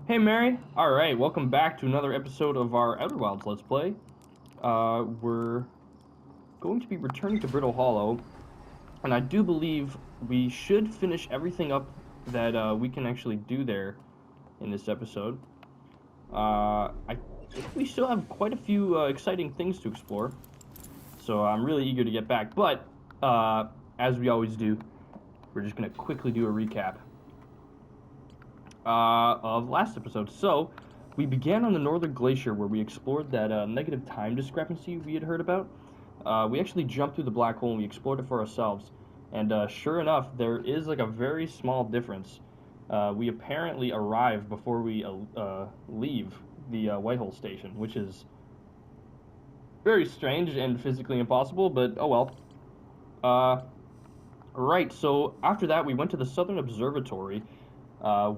Hey Mary! Alright, welcome back to another episode of our Outer Wilds Let's Play. We're going to be returning to Brittle Hollow, and I do believe we should finish everything up that we can actually do there in this episode. I think we still have quite a few exciting things to explore, so I'm really eager to get back, but as we always do, we're just going to quickly do a recap of last episode. So, we began on the Northern Glacier where we explored that negative time discrepancy we had heard about. We actually jumped through the black hole and we explored it for ourselves. And sure enough, there is like a very small difference. We apparently arrive before we leave the Whitehole station, which is very strange and physically impossible, but oh well. Right, so after that we went to the Southern Observatory,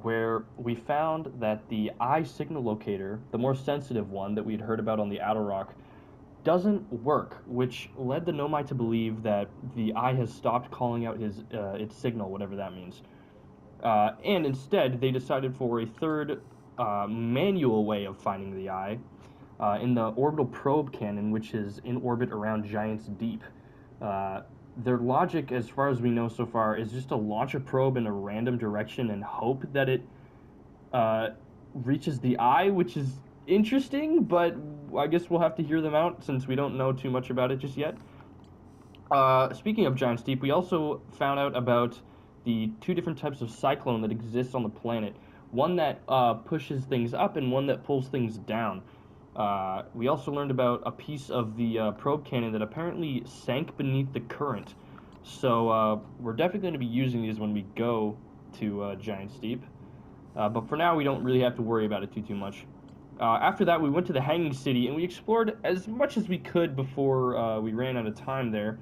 where we found that the eye signal locator, the more sensitive one that we'd heard about on the Outer Rock, doesn't work, which led the Nomai to believe that the eye has stopped calling out its signal, whatever that means. And instead, they decided for a third manual way of finding the eye in the orbital probe cannon, which is in orbit around Giant's Deep. Their logic, as far as we know so far, is just to launch a probe in a random direction and hope that it reaches the eye, which is interesting, but I guess we'll have to hear them out since we don't know too much about it just yet. Speaking of Giant's Deep, we also found out about the two different types of cyclone that exists on the planet. One that pushes things up and one that pulls things down. We also learned about a piece of the probe cannon that apparently sank beneath the current. So we're definitely going to be using these when we go to Giant's Deep. But for now, we don't really have to worry about it too much. After that, we went to the Hanging City, and we explored as much as we could before we ran out of time there.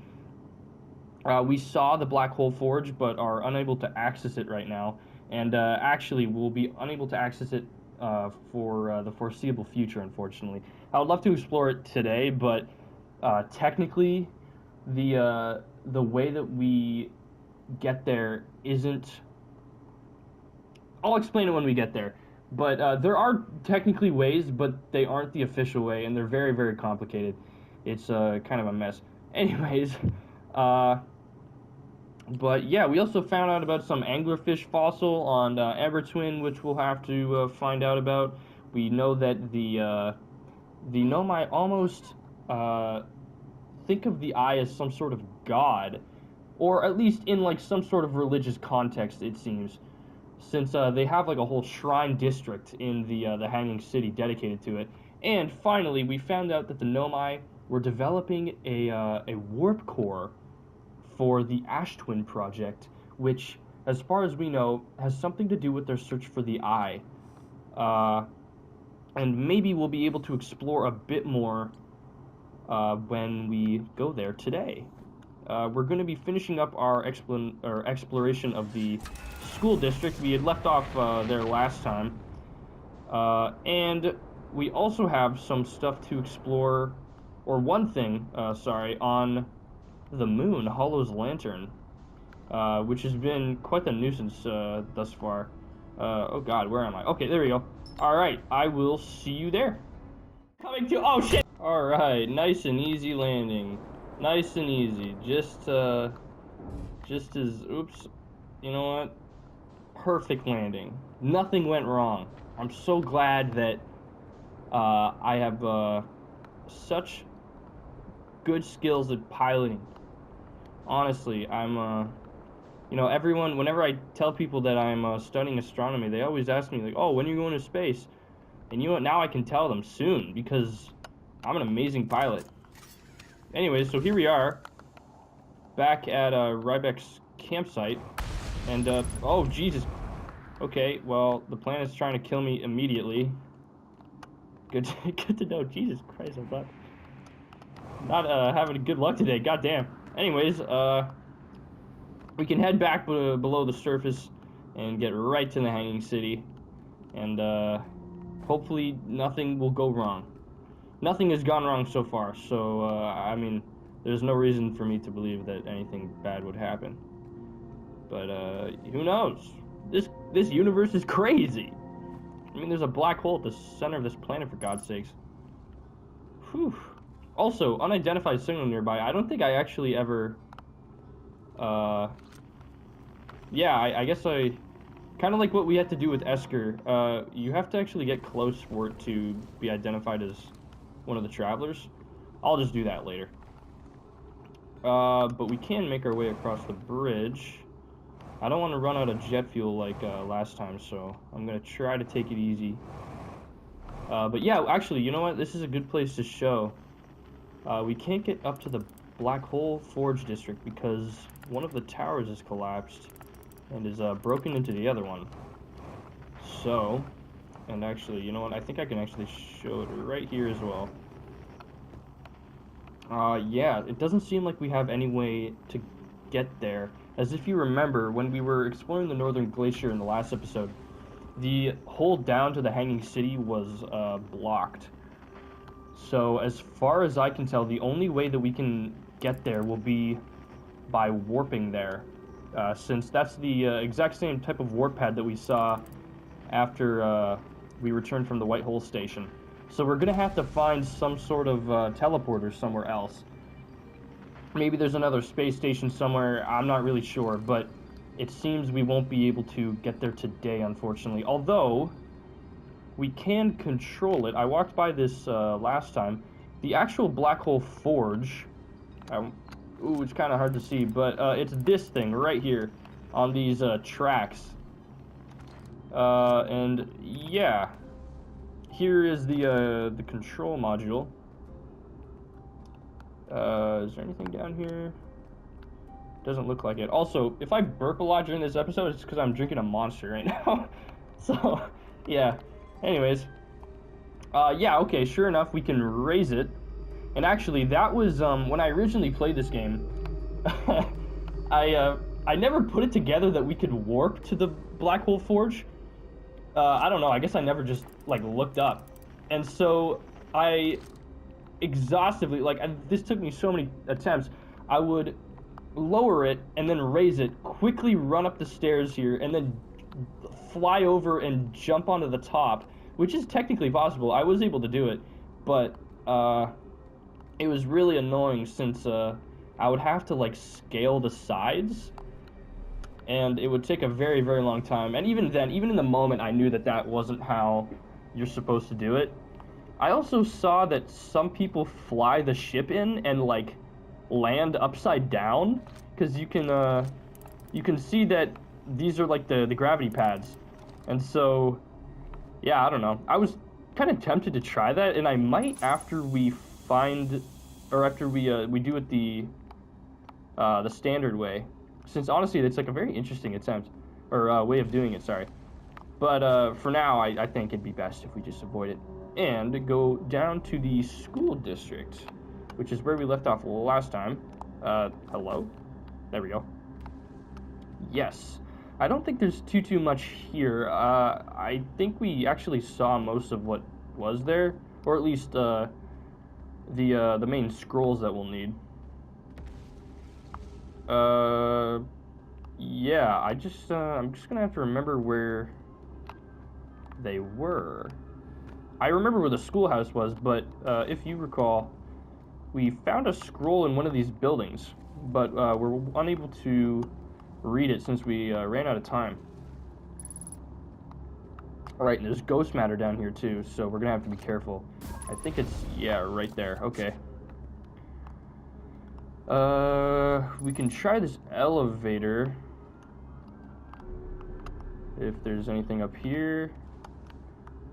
We saw the Black Hole Forge, but are unable to access it right now. And actually, we'll be unable to access it for the foreseeable future, unfortunately. I would love to explore it today, but technically, the way that we get there isn't. I'll explain it when we get there. But there are technically ways, but they aren't the official way, and they're very, very complicated. It's kind of a mess. Anyways, but yeah, we also found out about some anglerfish fossil on Abertwin, which we'll have to find out about. We know that the Nomai almost think of the eye as some sort of god, or at least in like some sort of religious context, it seems, since they have like a whole shrine district in the Hanging City dedicated to it. And finally, we found out that the Nomai were developing a warp core for the Ash Twin project, which, as far as we know, has something to do with their search for the eye. And maybe we'll be able to explore a bit more when we go there today. We're going to be finishing up our exploration of the school district. We had left off there last time. And we also have some stuff to explore, or one thing, on the moon, Hollow's lantern, which has been quite the nuisance thus far. Oh god, where am I? Okay, there we go. Alright, I will see you there. Coming to, oh shit! Alright, nice and easy landing. Nice and easy. Just as, oops, you know what? Perfect landing. Nothing went wrong. I'm so glad that I have such good skills at piloting. Honestly, I'm, you know, everyone, whenever I tell people that I'm studying astronomy, they always ask me, like, oh, when are you going to space? And you know what, now I can tell them soon, because I'm an amazing pilot. Anyways, so here we are, back at Rybeck's campsite, and, oh, Jesus. Okay, well, the planet's trying to kill me immediately. Good to know. Jesus Christ, I'm not having good luck today, goddamn. Anyways, we can head back below the surface and get right to the Hanging City, and hopefully nothing will go wrong. Nothing has gone wrong so far, so I mean, there's no reason for me to believe that anything bad would happen. But who knows? This universe is crazy. I mean, there's a black hole at the center of this planet, for God's sakes. Whew. Also, unidentified signal nearby. I don't think I actually ever... yeah, I guess I... Kind of like what we had to do with Esker. You have to actually get close for it to be identified as one of the travelers. I'll just do that later. But we can make our way across the bridge. I don't want to run out of jet fuel like last time, so I'm going to try to take it easy. But yeah, actually, you know what? This is a good place to show. We can't get up to the Black Hole Forge District because one of the towers has collapsed and is broken into the other one. So, and actually, you know what? I think I can actually show it right here as well. Yeah, it doesn't seem like we have any way to get there. As if you remember, when we were exploring the Northern Glacier in the last episode, the hole down to the Hanging City was blocked. So, as far as I can tell, the only way that we can get there will be by warping there. Since that's the exact same type of warp pad that we saw after we returned from the White Hole Station. So we're going to have to find some sort of teleporter somewhere else. Maybe there's another space station somewhere, I'm not really sure, but it seems we won't be able to get there today, unfortunately. Although, we can control it. I walked by this last time. The actual Black Hole Forge, ooh, it's kind of hard to see, but it's this thing right here on these tracks. And yeah, here is the control module. Is there anything down here? Doesn't look like it. Also, if I burp a lot during this episode, it's because I'm drinking a Monster right now. So, yeah. Anyways. Yeah, okay, sure enough, we can raise it. And actually, that was, when I originally played this game, I never put it together that we could warp to the Black Hole Forge. I don't know, I guess I never just, like, looked up. And so, I exhaustively, like, this took me so many attempts, I would lower it and then raise it, quickly run up the stairs here, and then fly over and jump onto the top, which is technically possible. I was able to do it, but it was really annoying since I would have to, like, scale the sides, and it would take a very, very long time. And even then, even in the moment, I knew that that wasn't how you're supposed to do it. I also saw that some people fly the ship in and, like, land upside down, because you can see that these are, like, the gravity pads. And so, yeah, I don't know. I was kind of tempted to try that, and I might after we find, or after we do it the standard way, since honestly it's like a very interesting attempt, or way of doing it, sorry. But for now, I think it'd be best if we just avoid it and go down to the school district, which is where we left off last time. Hello? There we go. Yes. I don't think there's too much here. I think we actually saw most of what was there, or at least the main scrolls that we'll need. Yeah, I'm just gonna have to remember where they were. I remember where the schoolhouse was, but if you recall, we found a scroll in one of these buildings, but we're unable to read it since we ran out of time. Alright, and there's ghost matter down here too, so we're gonna have to be careful. I think it's, yeah, right there. Okay. We can try this elevator. If there's anything up here.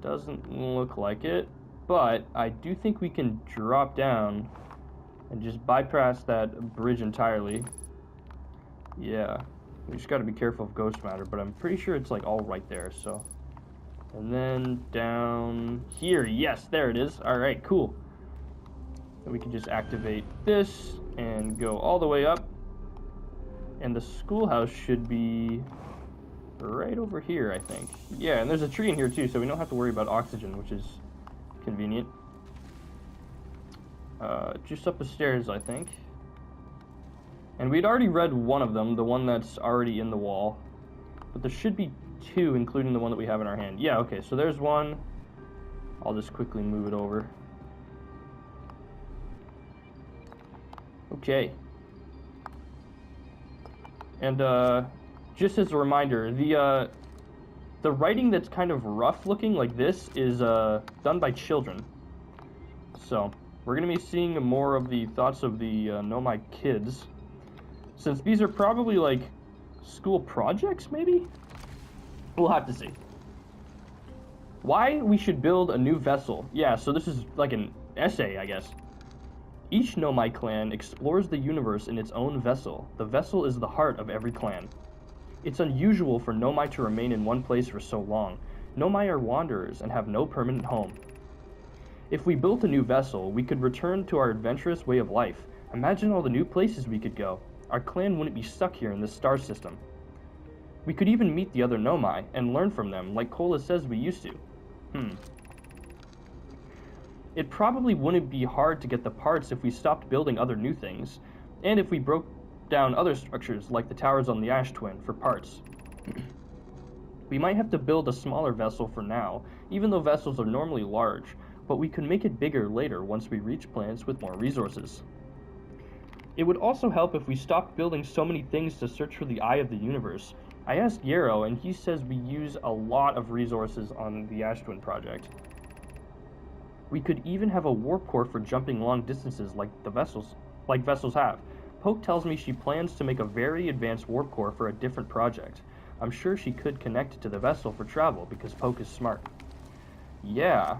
Doesn't look like it, but I do think we can drop down and just bypass that bridge entirely. Yeah, we just got to be careful of ghost matter, but I'm pretty sure it's like all right there. So, and then down here, yes, there it is. All right, cool. And we can just activate this and go all the way up, and the schoolhouse should be right over here, I think. Yeah, and there's a tree in here too, so we don't have to worry about oxygen, which is convenient. Just up the stairs, I think. And we'd already read one of them, the one that's already in the wall. But there should be 2, including the one that we have in our hand. Yeah, okay, so there's one. I'll just quickly move it over. Okay. And just as a reminder, the writing that's kind of rough looking like this is done by children. So we're going to be seeing more of the thoughts of the Nomai kids, since these are probably like school projects, maybe? We'll have to see. Why we should build a new vessel. Yeah, so this is like an essay, I guess. Each Nomai clan explores the universe in its own vessel. The vessel is the heart of every clan. It's unusual for Nomai to remain in one place for so long. Nomai are wanderers and have no permanent home. If we built a new vessel, we could return to our adventurous way of life. Imagine all the new places we could go. Our clan wouldn't be stuck here in this star system. We could even meet the other Nomai and learn from them, like Cola says we used to. It probably wouldn't be hard to get the parts if we stopped building other new things, and if we broke down other structures like the towers on the Ash Twin for parts. We might have to build a smaller vessel for now, even though vessels are normally large, but we could make it bigger later once we reach planets with more resources. It would also help if we stopped building so many things to search for the Eye of the Universe. I asked Yarrow, and he says we use a lot of resources on the Ash Twin project. We could even have a warp core for jumping long distances like vessels have. Poke tells me she plans to make a very advanced warp core for a different project. I'm sure she could connect it to the vessel for travel because Poke is smart. Yeah,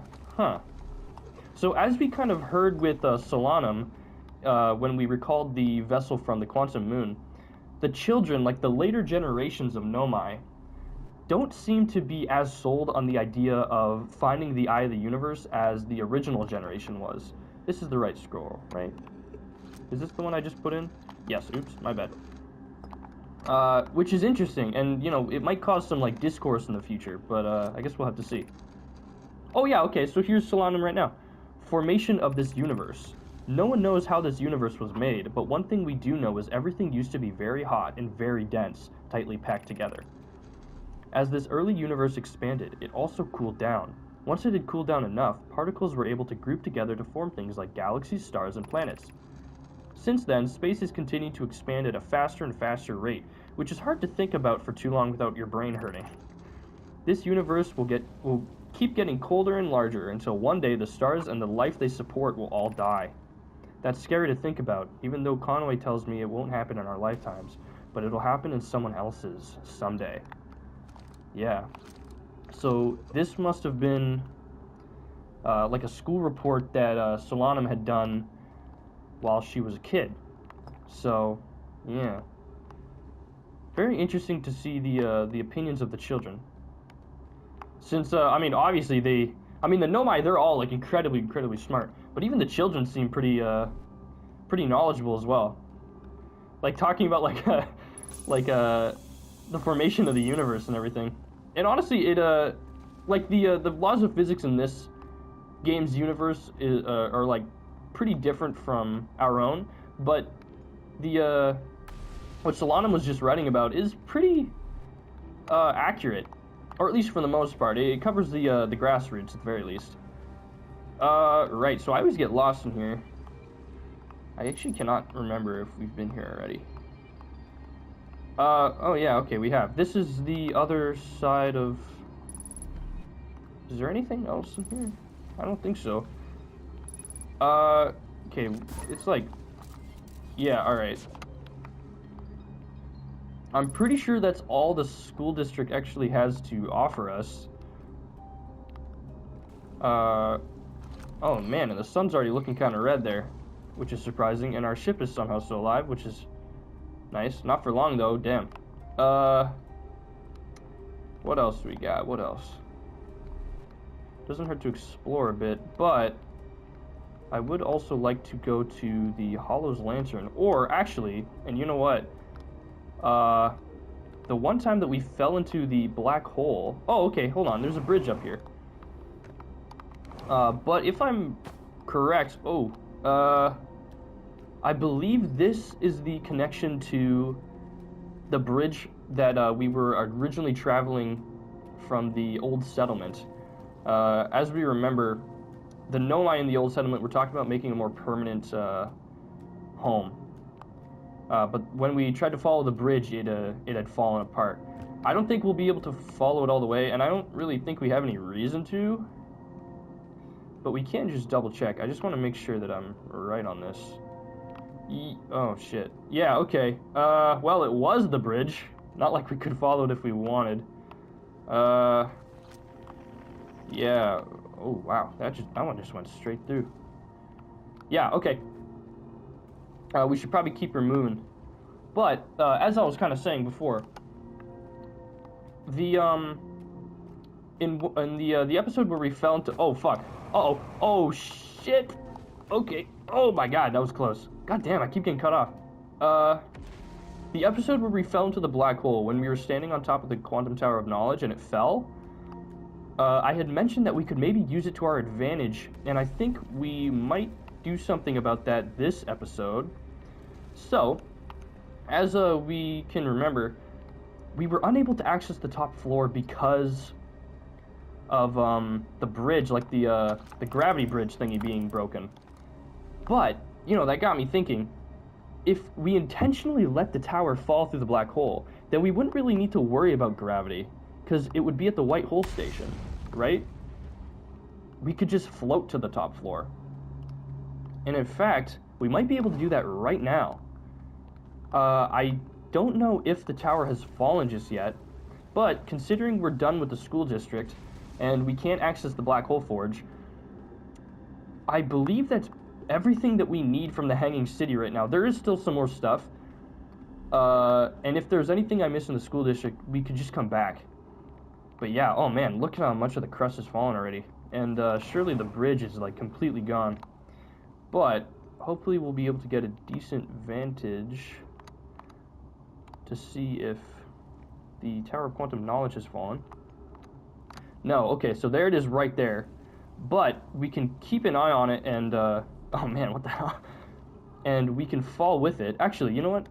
So as we kind of heard with Solanum, when we recalled the vessel from the Quantum Moon, the children, like the later generations of Nomai, don't seem to be as sold on the idea of finding the Eye of the Universe as the original generation was. This is the right scroll, right? Is this the one I just put in? Yes, oops, my bad. Which is interesting, and, you know, it might cause some, like, discourse in the future, but, I guess we'll have to see. Oh, yeah, okay, so here's Solanum right now. Formation of this universe. No one knows how this universe was made, but one thing we do know is everything used to be very hot and very dense, tightly packed together. As this early universe expanded, it also cooled down. Once it had cooled down enough, particles were able to group together to form things like galaxies, stars, and planets. Since then, space has continued to expand at a faster and faster rate, which is hard to think about for too long without your brain hurting. This universe will keep getting colder and larger until one day the stars and the life they support will all die. That's scary to think about, even though Conway tells me it won't happen in our lifetimes, but it'll happen in someone else's someday. Yeah. So this must have been like a school report that Solanum had done while she was a kid. So, yeah. Very interesting to see the opinions of the children. Since, I mean, obviously the Nomai, they're all, like, incredibly smart. But even the children seem pretty knowledgeable as well. Like, talking about, the formation of the universe and everything. And honestly, it, like, the laws of physics in this game's universe are, like, pretty different from our own. But what Solanum was just writing about is pretty accurate. Or at least for the most part. It covers the grassroots at the very least. Right, so I always get lost in here. I actually cannot remember if we've been here already. Oh yeah, okay, we have. This is the other side of... Is there anything else in here? I don't think so. Okay, it's like... Yeah, alright. I'm pretty sure that's all the school district actually has to offer us. Oh man, and the sun's already looking kind of red there, which is surprising, and our ship is somehow still alive, which is nice. Not for long though, damn. What else we got? What else? Doesn't hurt to explore a bit, but I would also like to go to the Hollow's Lantern, or actually, and you know what? The one time that we fell into the black hole... Oh, okay, hold on, there's a bridge up here. But if I'm correct... I believe this is the connection to the bridge that we were originally traveling from the old settlement. As we remember, the Nomai in the old settlement were talking about making a more permanent home. But when we tried to follow the bridge, it had fallen apart. I don't think we'll be able to follow it all the way, and I don't really think we have any reason to. But we can just double check. I just want to make sure that I'm right on this. Oh, shit. Yeah, okay. Well, it was the bridge. Not like we could follow it if we wanted. Yeah. Oh, wow. That one just went straight through. Yeah, okay. We should probably keep her moving. But, as I was kind of saying before, the the episode where we fell into... Oh, fuck. Uh-oh. Oh, shit. Okay. Oh, my God. That was close. God damn, I keep getting cut off. The episode where we fell into the black hole, when we were standing on top of the Quantum Tower of Knowledge and it fell, I had mentioned that we could maybe use it to our advantage, and I think we might do something about that this episode. So, as we can remember, we were unable to access the top floor because of the bridge, like the gravity bridge thingy being broken. But, you know, that got me thinking, if we intentionally let the tower fall through the black hole, then we wouldn't really need to worry about gravity, because it would be at the white hole station, right? We could just float to the top floor. And in fact, we might be able to do that right now. I don't know if the tower has fallen just yet, but considering we're done with the school district, and we can't access the black hole forge, I believe that's everything that we need from the Hanging City right now. There is still some more stuff, and if there's anything I miss in the school district, we could just come back. But yeah, oh man, look at how much of the crust has fallen already, and surely the bridge is like completely gone. But hopefully we'll be able to get a decent vantage to see if the Tower of Quantum Knowledge has fallen. No, okay, so there it is right there. But we can keep an eye on it and, oh man, what the hell? And we can fall with it. Actually, you know what?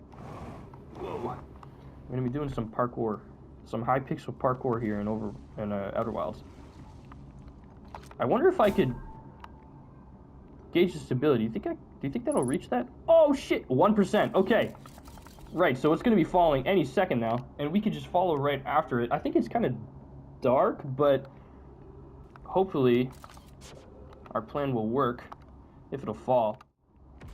Whoa. I'm gonna be doing some parkour. Some high pixel parkour here in Outer Wilds. I wonder if I could gauge the stability. Do you think that'll reach that? Oh shit, 1%. Okay. Right, so it's gonna be falling any second now, and we could just follow right after it. I think it's kind of dark, but hopefully our plan will work if it'll fall.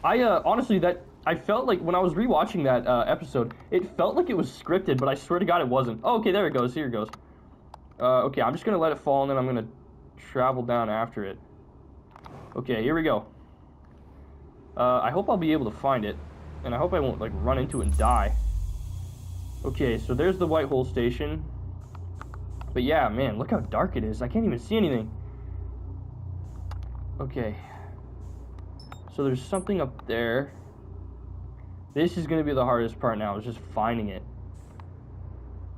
Honestly, I felt like when I was rewatching that episode, it felt like it was scripted, but I swear to God it wasn't. Oh, okay, there it goes. Here it goes. Okay, I'm just gonna let it fall, and then I'm gonna travel down after it. Okay, here we go. I hope I'll be able to find it, and I hope I won't like run into it and die. Okay, so there's the white hole station. But yeah, man, look how dark it is. I can't even see anything. Okay. So there's something up there. This is gonna be the hardest part now, is just finding it.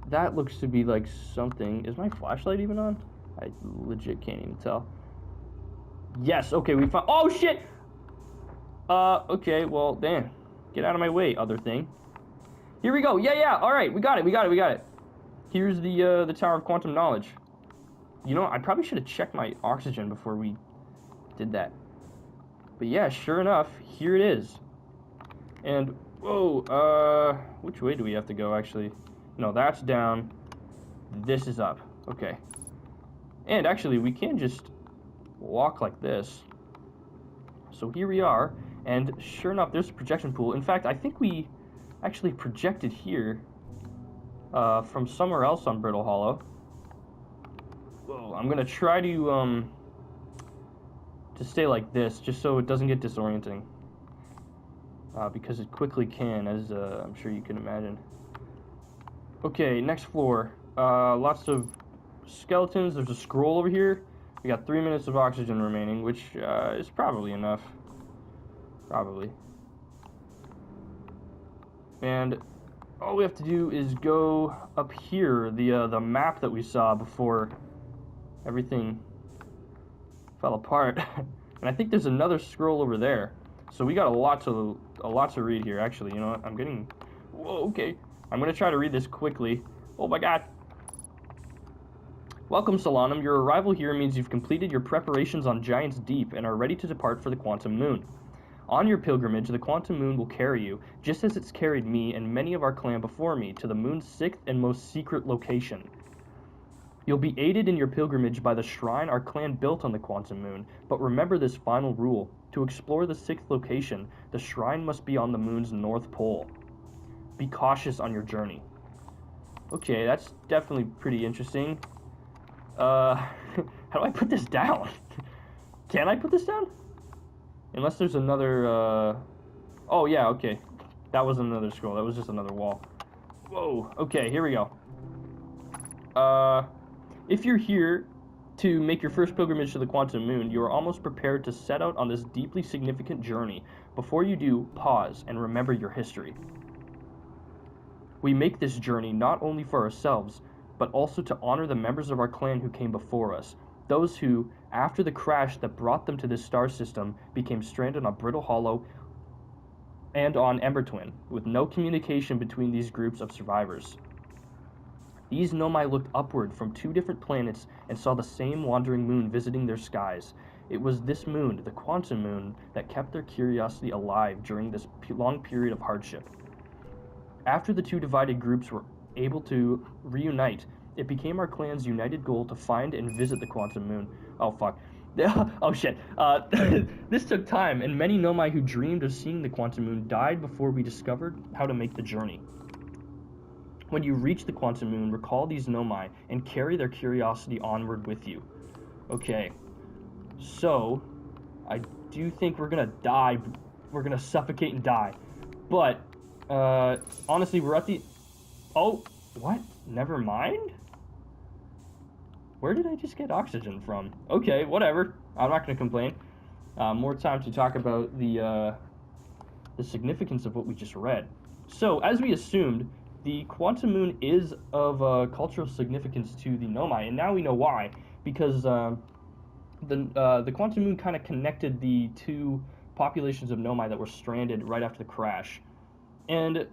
That looks to be like something. Is my flashlight even on? I legit can't even tell. Yes, okay, we found. Oh shit! Okay, well, damn. Get out of my way, other thing. Here we go. Yeah, alright, we got it. Here's the Tower of Quantum Knowledge. You know, I probably should have checked my oxygen before we did that. But yeah, sure enough, here it is. And, whoa, which way do we have to go, actually? No, that's down. This is up. Okay. And actually, we can just walk like this. So here we are, and sure enough, there's a projection pool. In fact, I think we actually projected here from somewhere else on Brittle Hollow. Whoa, I'm gonna try to stay like this, just so it doesn't get disorienting. Because it quickly can, as I'm sure you can imagine. Okay, next floor. Lots of skeletons. There's a scroll over here. We got 3 minutes of oxygen remaining, which is probably enough. Probably. And all we have to do is go up here, the map that we saw before everything fell apart. And I think there's another scroll over there. So we got a lot to read here, actually. You know what? I'm getting... Whoa, okay. I'm going to try to read this quickly. Oh my god. Welcome, Solanum. Your arrival here means you've completed your preparations on Giant's Deep and are ready to depart for the Quantum Moon. On your pilgrimage, the Quantum Moon will carry you, just as it's carried me and many of our clan before me, to the moon's 6th and most secret location. You'll be aided in your pilgrimage by the shrine our clan built on the Quantum Moon, but remember this final rule. To explore the 6th location, the shrine must be on the moon's north pole. Be cautious on your journey. Okay, that's definitely pretty interesting. How do I put this down? Can I put this down? Unless there's another, oh yeah, okay. That wasn't another scroll, that was just another wall. Whoa, okay, here we go. If you're here to make your first pilgrimage to the Quantum Moon, you are almost prepared to set out on this deeply significant journey. Before you do, pause and remember your history. We make this journey not only for ourselves, but also to honor the members of our clan who came before us, those who, after the crash that brought them to this star system, became stranded on Brittle Hollow and on Ember Twin, with no communication between these groups of survivors. These Nomai looked upward from 2 different planets and saw the same wandering moon visiting their skies. It was this moon, the Quantum Moon, that kept their curiosity alive during this long period of hardship. After the 2 divided groups were able to reunite, it became our clan's united goal to find and visit the Quantum Moon. Oh, fuck. Oh, shit. This took time, and many Nomai who dreamed of seeing the Quantum Moon died before we discovered how to make the journey. When you reach the Quantum Moon, recall these Nomai and carry their curiosity onward with you. Okay. So, I do think we're gonna die. We're gonna suffocate and die. But, honestly, we're at the... Oh, what? Never mind? Where did I just get oxygen from? Okay, whatever. I'm not going to complain. More time to talk about the significance of what we just read. So, as we assumed, the Quantum Moon is of cultural significance to the Nomai, and now we know why. Because the Quantum Moon kind of connected the 2 populations of Nomai that were stranded right after the crash. And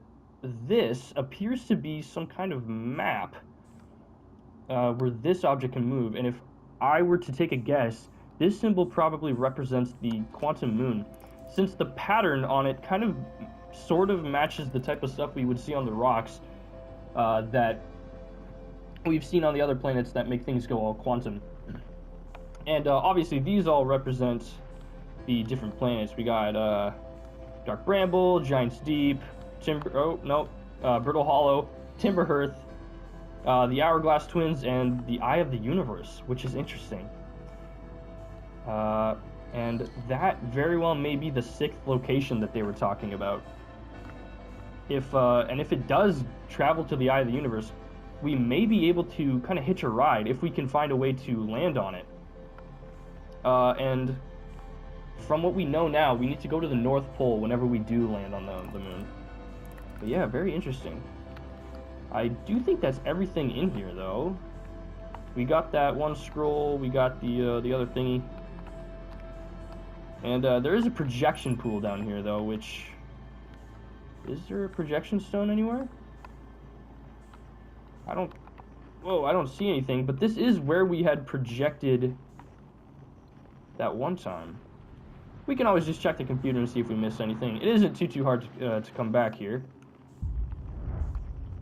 this appears to be some kind of map where this object can move, and if I were to take a guess, this symbol probably represents the Quantum Moon, since the pattern on it kind of sort of matches the type of stuff we would see on the rocks that we've seen on the other planets that make things go all quantum. And obviously these all represent the different planets. We got Dark Bramble, Giant's Deep, Brittle Hollow, Timberhearth, the Hourglass Twins, and the Eye of the Universe, which is interesting. And that very well may be the 6th location that they were talking about. If it does travel to the Eye of the Universe, we may be able to kind of hitch a ride if we can find a way to land on it. And from what we know now, we need to go to the North Pole whenever we do land on the moon. But yeah, very interesting. I do think that's everything in here, though. We got that one scroll, we got the other thingy. And there is a projection pool down here, though, which... Is there a projection stone anywhere? I don't see anything, but this is where we had projected that one time. We can always just check the computer and see if we missed anything. It isn't too hard to come back here.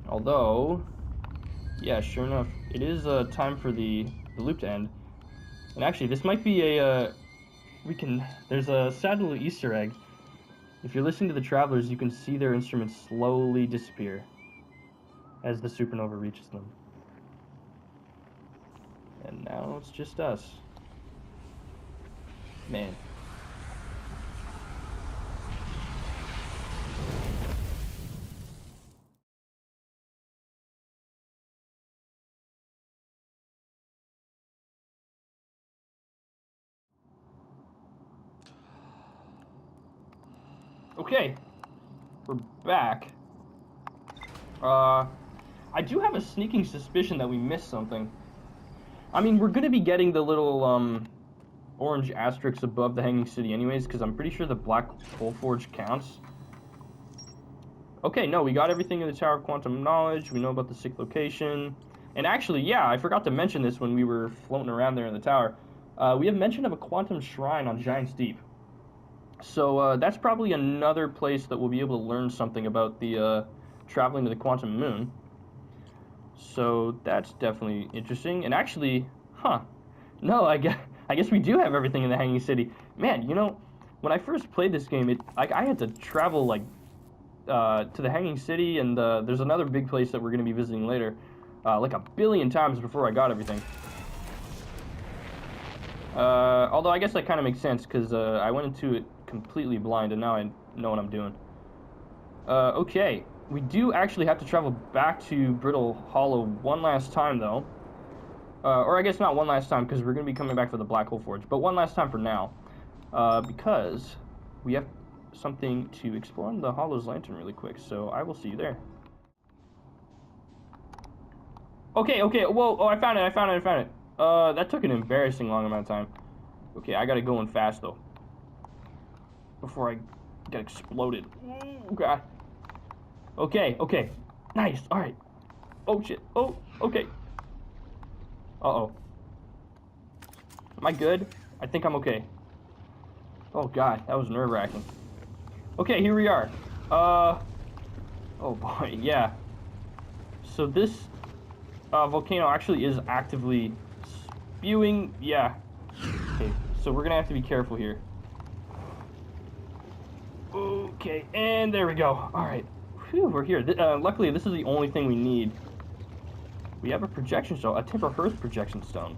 Although, yeah, sure enough, it is time for the loop to end. And actually, this might be a... There's a sad little Easter egg. If you're listening to the travelers, you can see their instruments slowly disappear as the supernova reaches them. And now it's just us. Man. Okay, we're back. I do have a sneaking suspicion that we missed something. I mean, we're gonna be getting the little, orange asterisks above the Hanging City anyways, because I'm pretty sure the Black Hole Forge counts. Okay, no, we got everything in the Tower of Quantum Knowledge. We know about the 6th location. And actually, yeah, I forgot to mention this when we were floating around there in the tower. We have mention of a quantum shrine on Giant's Deep. So that's probably another place that we'll be able to learn something about the traveling to the quantum moon. So that's definitely interesting. And actually, no, I guess we do have everything in the Hanging City. Man, you know, when I first played this game, I had to travel like to the Hanging City, and there's another big place that we're going to be visiting later, like a billion times before I got everything. Although I guess that kind of makes sense, because I went into it completely blind, and now I know what I'm doing. Okay, we do actually have to travel back to Brittle Hollow one last time, though. Or I guess not one last time, because we're going to be coming back for the Black Hole Forge, but one last time for now. Because we have something to explore on the Hollow's Lantern really quick, so I will see you there. Okay, whoa, oh, I found it. That took an embarrassing long amount of time. Okay, I gotta go in fast, though, before I get exploded. Oh, God. Okay, nice, alright. Oh, shit, oh, okay. Uh-oh. Am I good? I think I'm okay. Oh, God, that was nerve-wracking. Okay, here we are. Oh boy, yeah. So this volcano actually is actively spewing, yeah. Okay, so we're gonna have to be careful here. Okay, and there we go. Alright, we're here. Luckily, this is the only thing we need. We have a projection stone, a Timber Hearth projection stone.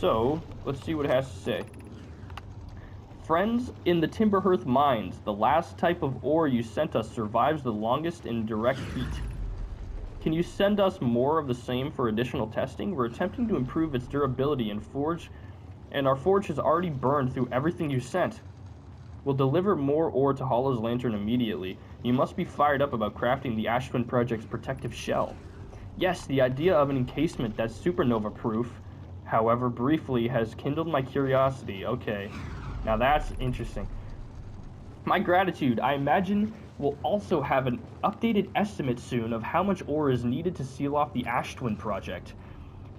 So, let's see what it has to say. Friends, in the Timber Hearth mines, the last type of ore you sent us survives the longest in direct heat. Can you send us more of the same for additional testing? We're attempting to improve its durability and our forge has already burned through everything you sent. We'll deliver more ore to Hollow's Lantern immediately. You must be fired up about crafting the Ash Twin Project's protective shell. Yes, the idea of an encasement that's supernova-proof, however briefly, has kindled my curiosity. Okay. Now that's interesting. My gratitude. I imagine we'll also have an updated estimate soon of how much ore is needed to seal off the Ash Twin Project.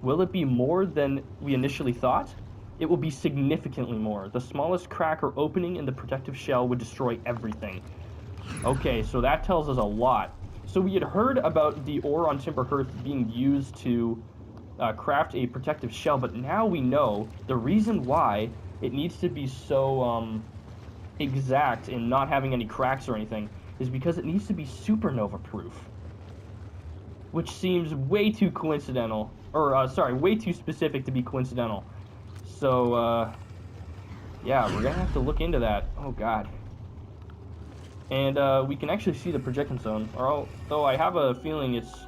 Will it be more than we initially thought? It will be significantly more. The smallest crack or opening in the protective shell would destroy everything. Okay, so that tells us a lot. So we had heard about the ore on Timber Hearth being used to craft a protective shell, but now we know the reason why it needs to be so exact in not having any cracks or anything is because it needs to be supernova proof, which seems way too coincidental, or way too specific to be coincidental. So yeah, we're gonna have to look into that. Oh, God. And we can actually see the projection zone, although I have a feeling it's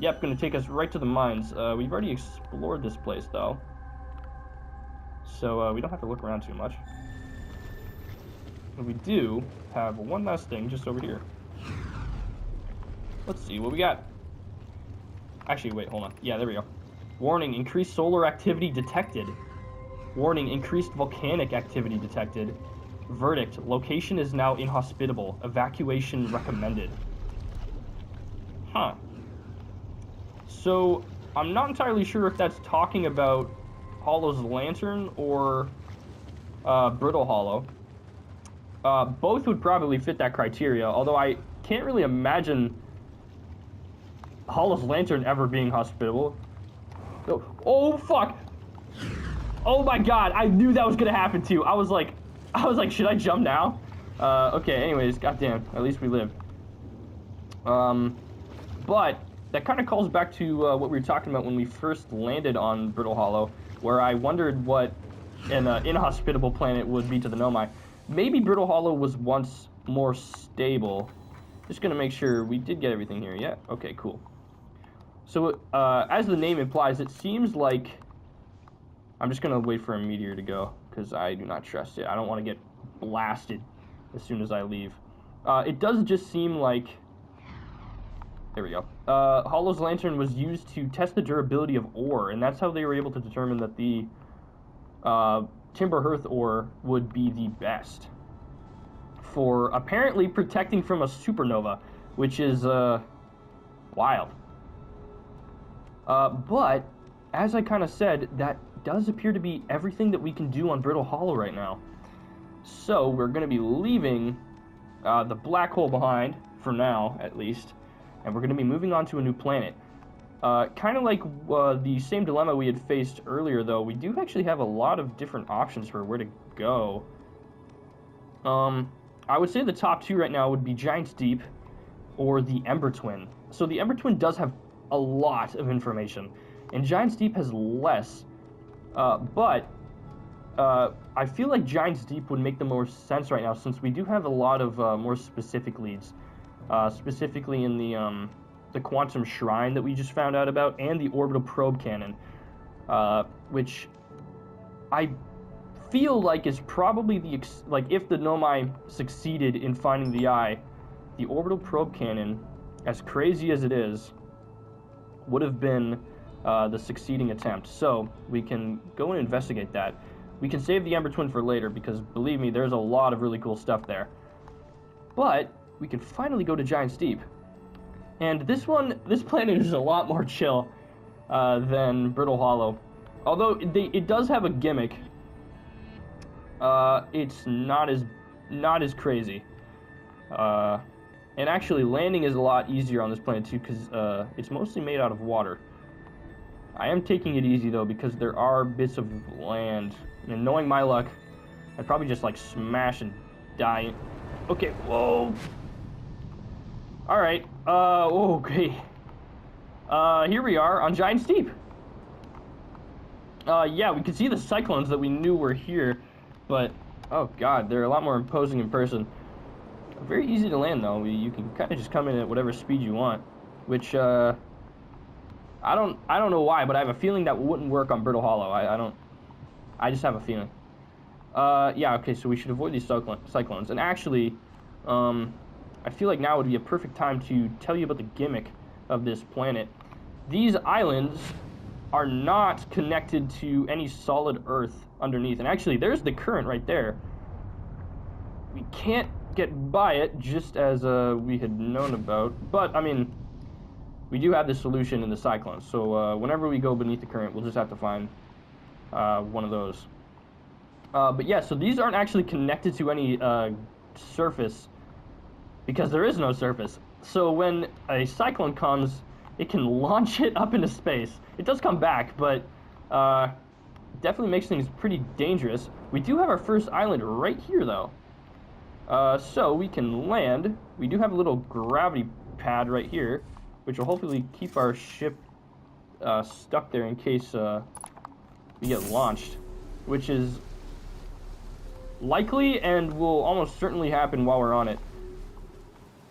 gonna take us right to the mines. We've already explored this place, though, so we don't have to look around too much. And we do have one last thing just over here. Let's see what we got. Actually, wait, hold on. Yeah, there we go. Warning, increased solar activity detected. Warning, increased volcanic activity detected. Verdict, location is now inhospitable. Evacuation recommended. Huh. So, I'm not entirely sure if that's talking about Hollow's Lantern or Brittle Hollow. Both would probably fit that criteria, although I can't really imagine Hollow's Lantern ever being hospitable. Oh, fuck! Oh my God, I knew that was gonna happen too. I was like, should I jump now? Okay, anyways, goddamn, at least we live. But that kind of calls back to what we were talking about when we first landed on Brittle Hollow, where I wondered what an inhospitable planet would be to the Nomai. Maybe Brittle Hollow was once more stable. Just gonna make sure we did get everything here. Yeah, okay, cool. So, as the name implies, it seems like... I'm just gonna wait for a meteor to go, because I do not trust it. I don't want to get blasted as soon as I leave. It does just seem like... There we go. Hollow's Lantern was used to test the durability of ore, and that's how they were able to determine that the Timber Hearth ore would be the best. for apparently protecting from a supernova, which is wild. But as I kind of said, that does appear to be everything that we can do on Brittle Hollow right now. So we're going to be leaving the black hole behind, for now at least, and we're going to be moving on to a new planet. Kind of like the same dilemma we had faced earlier, though, we do actually have a lot of different options for where to go. I would say the top two right now would be Giant's Deep or the Ember Twin. So the Ember Twin does have a lot of information, and Giant's Deep has less, but I feel like Giant's Deep would make the most sense right now, since we do have a lot of more specific leads, specifically in the Quantum Shrine that we just found out about, and the Orbital Probe Cannon, which I feel like is probably if the Nomai succeeded in finding the eye, the Orbital Probe Cannon, as crazy as it is, would have been the succeeding attempt. So we can go and investigate that. We can save the Ember Twin for later, because believe me, there's a lot of really cool stuff there. But we can finally go to Giant's Deep. And this planet is a lot more chill than Brittle Hollow. Although it does have a gimmick. It's not as crazy. And actually, landing is a lot easier on this planet too, because it's mostly made out of water. I am taking it easy though, because there are bits of land. And knowing my luck, I'd probably just like smash and die. Okay, whoa. Alright, okay. Here we are on Giant's Deep. Yeah, we can see the cyclones that we knew were here, but, oh god, they're a lot more imposing in person. Very easy to land, though. You can kind of just come in at whatever speed you want, which, I don't know why, but I have a feeling that wouldn't work on Brittle Hollow. I just have a feeling. Yeah, okay, so we should avoid these cyclones. And actually, I feel like now would be a perfect time to tell you about the gimmick of this planet. These islands are not connected to any solid Earth underneath. And actually, there's the current right there. We can't get by it, just as we had known about. But, I mean, we do have the solution in the cyclones. So whenever we go beneath the current, we'll just have to find one of those. But yeah, so these aren't actually connected to any surface, because there is no surface. So when a cyclone comes, it can launch it up into space. It does come back, but definitely makes things pretty dangerous. We do have our first island right here, though. So we can land. We do have a little gravity pad right here, which will hopefully keep our ship stuck there in case we get launched, which is likely and will almost certainly happen while we're on it.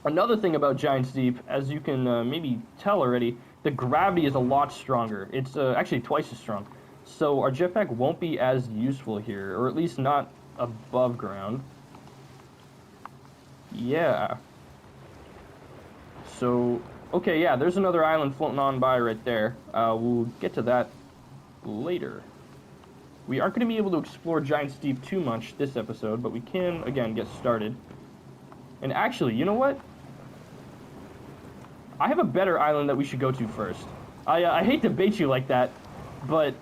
Another thing about Giant's Deep, as you can maybe tell already, the gravity is a lot stronger. It's actually twice as strong. So our jetpack won't be as useful here, or at least not above ground. Yeah. So, okay, yeah, there's another island floating on by right there. We'll get to that later. We aren't going to be able to explore Giant's Deep too much this episode, but we can, again, get started. And actually, you know what? I have a better island that we should go to first. I hate to bait you like that, but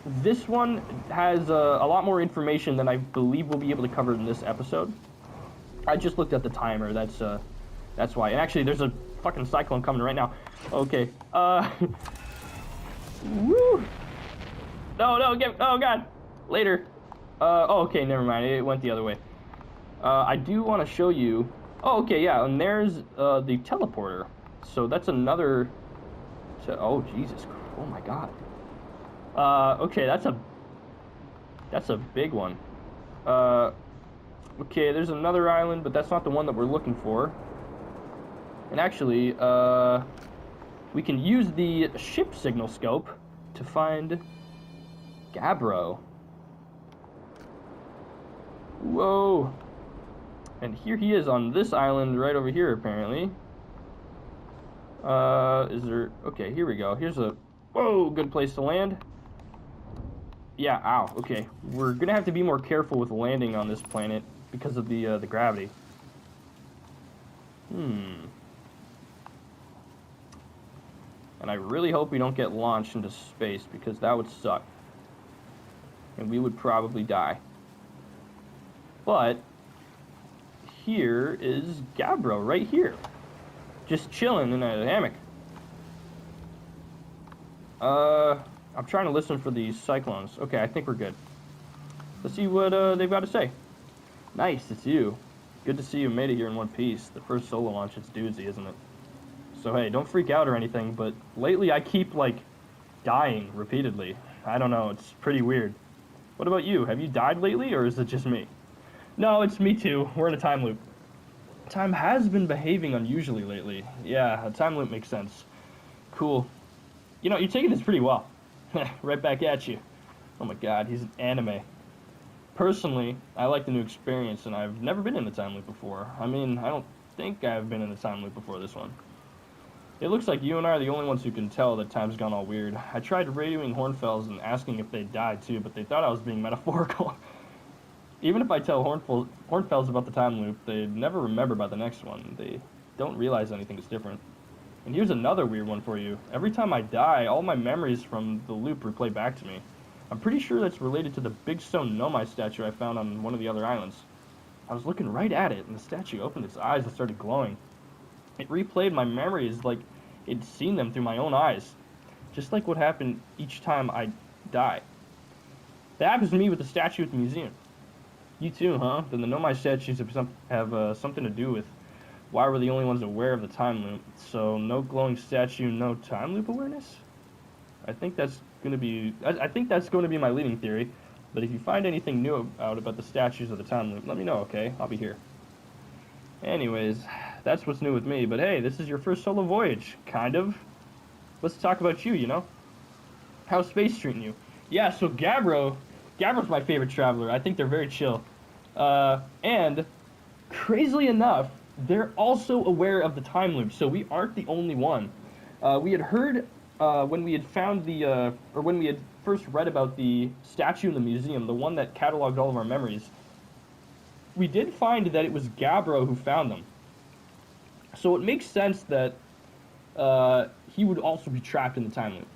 this one has a lot more information than I believe we'll be able to cover in this episode. I just looked at the timer, that's why. And actually, there's a fucking cyclone coming right now. Okay, woo! No, oh god, later. Oh, okay, never mind, it went the other way. I do want to show you, oh, okay, yeah, and there's the teleporter. So that's another, oh, Jesus, oh my god. Okay, that's a big one. Okay, there's another island, but that's not the one that we're looking for. And actually, we can use the ship signal scope to find Gabbro. Whoa. And here he is on this island right over here, apparently. Is there... Okay, here we go. Here's a... Whoa, good place to land. Yeah, ow, okay. We're gonna have to be more careful with landing on this planet because of the gravity. And I really hope we don't get launched into space, because that would suck. And we would probably die. But here is Gabbro, right here. Just chilling in a hammock. I'm trying to listen for these cyclones. Okay, I think we're good. Let's see what they've got to say. Nice, it's you. Good to see you made it here in one piece. The first solo launch, it's doozy, isn't it? So hey, don't freak out or anything, but lately I keep, like, dying repeatedly. I don't know, it's pretty weird. What about you? Have you died lately, or is it just me? No, it's me too. We're in a time loop. Time has been behaving unusually lately. Yeah, a time loop makes sense. Cool. You know, you're taking this pretty well. Right back at you. Oh my god, he's an anime. Personally, I like the new experience, and I've never been in the time loop before. I mean, I don't think I've been in the time loop before this one. It looks like you and I are the only ones who can tell that time's gone all weird. I tried radioing Hornfells and asking if they died too, but they thought I was being metaphorical. Even if I tell Hornfells about the time loop, they'd never remember about the next one. They don't realize anything is different. And here's another weird one for you. Every time I die, all my memories from the loop replay back to me. I'm pretty sure that's related to the big stone Nomai statue I found on one of the other islands. I was looking right at it, and the statue opened its eyes and started glowing. It replayed my memories like it'd seen them through my own eyes. Just like what happened each time I die. That happens to me with the statue at the museum. You too, huh? Then the Nomai statues have something to do with why we're the only ones aware of the time loop. So no glowing statue, no time loop awareness? I think that's going to be my leading theory. But if you find anything new out about the statues of the time loop, let me know, okay? I'll be here. Anyways, that's what's new with me. But hey, this is your first solo voyage, kind of. Let's talk about you, you know? How's space treating you? Yeah, so Gabbro's my favorite traveler. I think they're very chill. And crazily enough, they're also aware of the time loop, so we aren't the only one. We had heard when we had found when we had first read about the statue in the museum, the one that cataloged all of our memories, we did find that it was Gabbro who found them. So it makes sense that he would also be trapped in the time loop.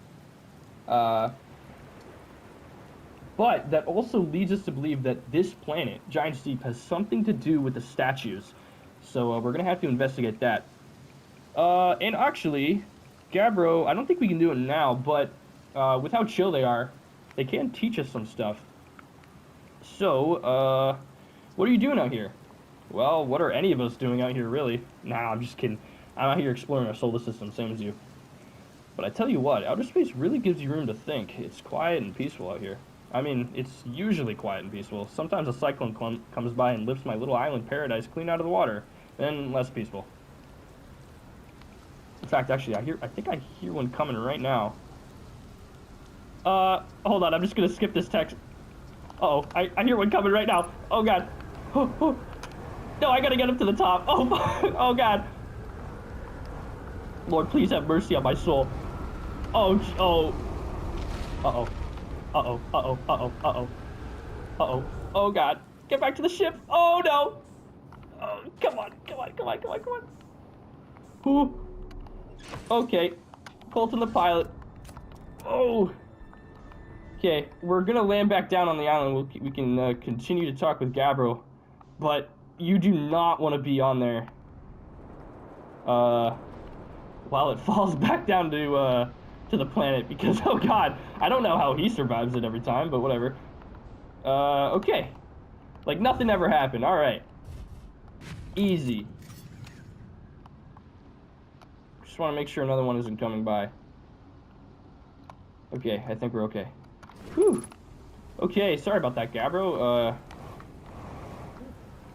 But that also leads us to believe that this planet, Giant's Deep, has something to do with the statues. So we're going to have to investigate that. And actually, Gabbro, I don't think we can do it now, but with how chill they are, they can teach us some stuff. So, what are you doing out here? Well, what are any of us doing out here, really? Nah, I'm just kidding. I'm out here exploring our solar system, same as you. But I tell you what, outer space really gives you room to think. It's quiet and peaceful out here. I mean, it's usually quiet and peaceful. Sometimes a cyclone comes by and lifts my little island paradise clean out of the water. Then less peaceful. In fact, actually, I think I hear one coming right now. Hold on, I'm just gonna skip this text. Uh-oh, I hear one coming right now. Oh god. Oh. No, I gotta get up to the top. Oh, oh god. Lord, please have mercy on my soul. Oh. Uh-oh. Uh-oh. Uh-oh. Uh-oh. Uh-oh. Uh-oh. Oh god. Get back to the ship. Oh no. Oh, come on. Ooh. Okay. Colton the pilot. Oh. Okay, we're gonna land back down on the island. We can continue to talk with Gabbro, but you do not want to be on there while it falls back down to the planet, because oh god, I don't know how he survives it every time, but whatever. Okay, like nothing ever happened. All right, easy. Just want to make sure another one isn't coming by. Okay, I think we're okay. Whew. Okay, sorry about that, Gabbro.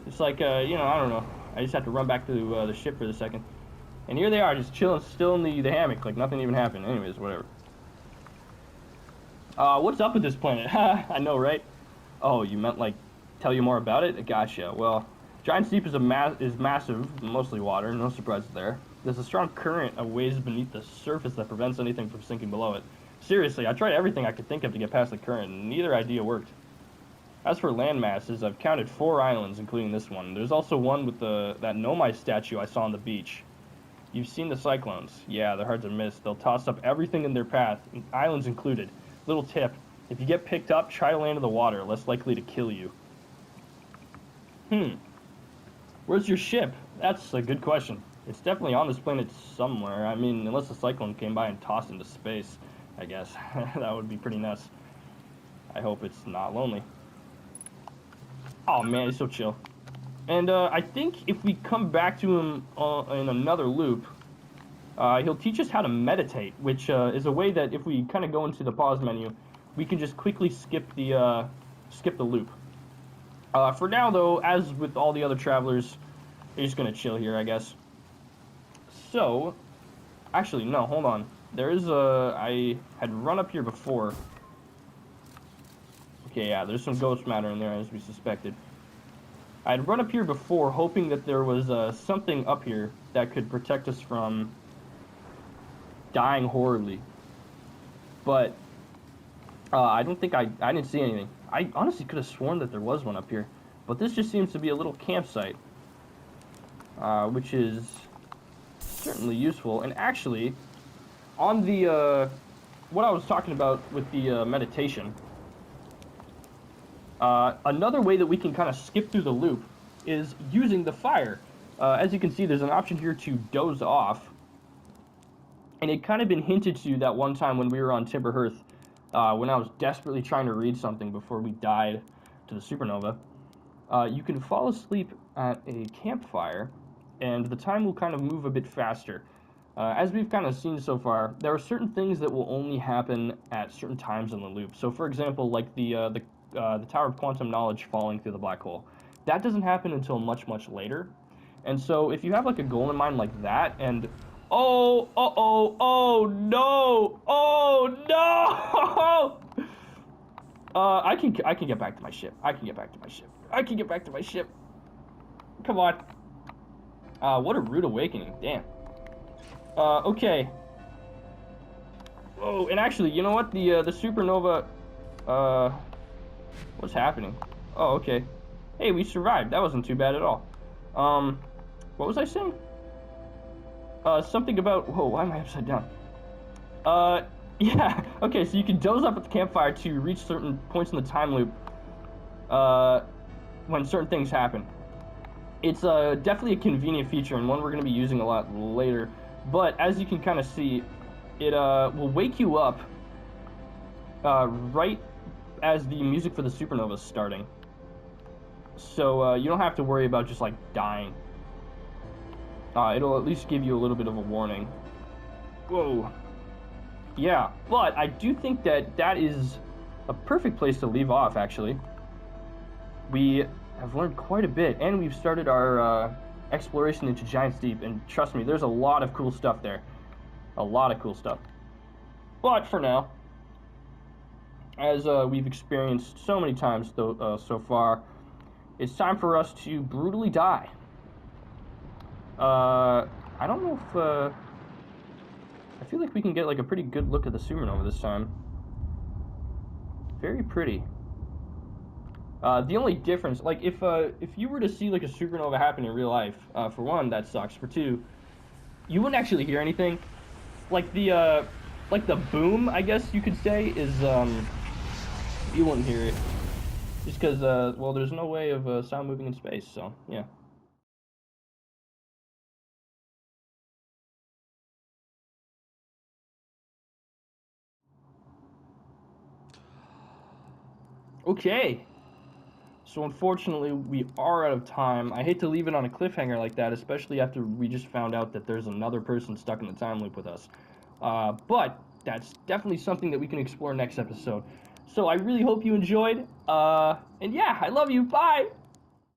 It's like, I don't know. I just have to run back to the ship for a second. And here they are, just chilling, still in the hammock, like nothing even happened. Anyways, whatever. What's up with this planet? I know, right? Oh, you meant, like, tell you more about it? Gotcha. Well, Giant's Deep is massive, mostly water, no surprises there. There's a strong current a ways beneath the surface that prevents anything from sinking below it. Seriously, I tried everything I could think of to get past the current, and neither idea worked. As for land masses, I've counted 4 islands, including this one. There's also one with that Nomai statue I saw on the beach. You've seen the cyclones. Yeah, they're hard to miss. They'll toss up everything in their path, islands included. Little tip, if you get picked up, try to land in the water, less likely to kill you. Where's your ship? That's a good question. It's definitely on this planet somewhere. I mean, unless a cyclone came by and tossed into space, I guess. That would be pretty nuts. I hope it's not lonely. Oh man, he's so chill. And I think if we come back to him in another loop, he'll teach us how to meditate, which is a way that if we kind of go into the pause menu, we can just quickly skip the loop. For now, though, as with all the other travelers, we're just gonna chill here, I guess. So, actually, no, hold on. I had run up here before. Okay, yeah, there's some ghost matter in there, as we suspected. I'd run up here before, hoping that there was something up here that could protect us from dying horribly. But I don't think I didn't see anything. I honestly could have sworn that there was one up here. But this just seems to be a little campsite, which is certainly useful. And actually, on the what I was talking about with the meditation, another way that we can kind of skip through the loop is using the fire. As you can see, there's an option here to doze off. And it kind of been hinted to that one time when we were on Timber Hearth, when I was desperately trying to read something before we died to the supernova. You can fall asleep at a campfire, and the time will kind of move a bit faster. As we've kind of seen so far, there are certain things that will only happen at certain times in the loop. So, for example, like the Tower of Quantum Knowledge falling through the black hole. That doesn't happen until much, much later. And so if you have like a goal in mind like that, and oh no! I can get back to my ship. I can get back to my ship. Come on. What a rude awakening. Damn. Okay. Oh, and actually, you know what? The supernova. What's happening? Oh, okay. Hey, we survived. That wasn't too bad at all. What was I saying? Something about... Whoa, why am I upside down? Yeah. Okay, so you can doze up at the campfire to reach certain points in the time loop, when certain things happen. It's definitely a convenient feature and one we're going to be using a lot later. But as you can kind of see, it will wake you up right as the music for the supernova is starting. So you don't have to worry about just like dying. It'll at least give you a little bit of a warning. Whoa. Yeah, but I do think that is a perfect place to leave off, actually. We have learned quite a bit, and we've started our exploration into Giant's Deep, and trust me, there's a lot of cool stuff there. A lot of cool stuff. But for now, as we've experienced so many times so far, it's time for us to brutally die. I don't know if... I feel like we can get like a pretty good look at the supernova this time. Very pretty. The only difference, like if you were to see like a supernova happen in real life, for one, that sucks. For two, you wouldn't actually hear anything. Like the boom, I guess you could say, is you wouldn't hear it, just because well, there's no way of sound moving in space. So yeah. Okay. So unfortunately, we are out of time. I hate to leave it on a cliffhanger like that, especially after we just found out that there's another person stuck in the time loop with us. But that's definitely something that we can explore next episode. So I really hope you enjoyed. And yeah, I love you. Bye!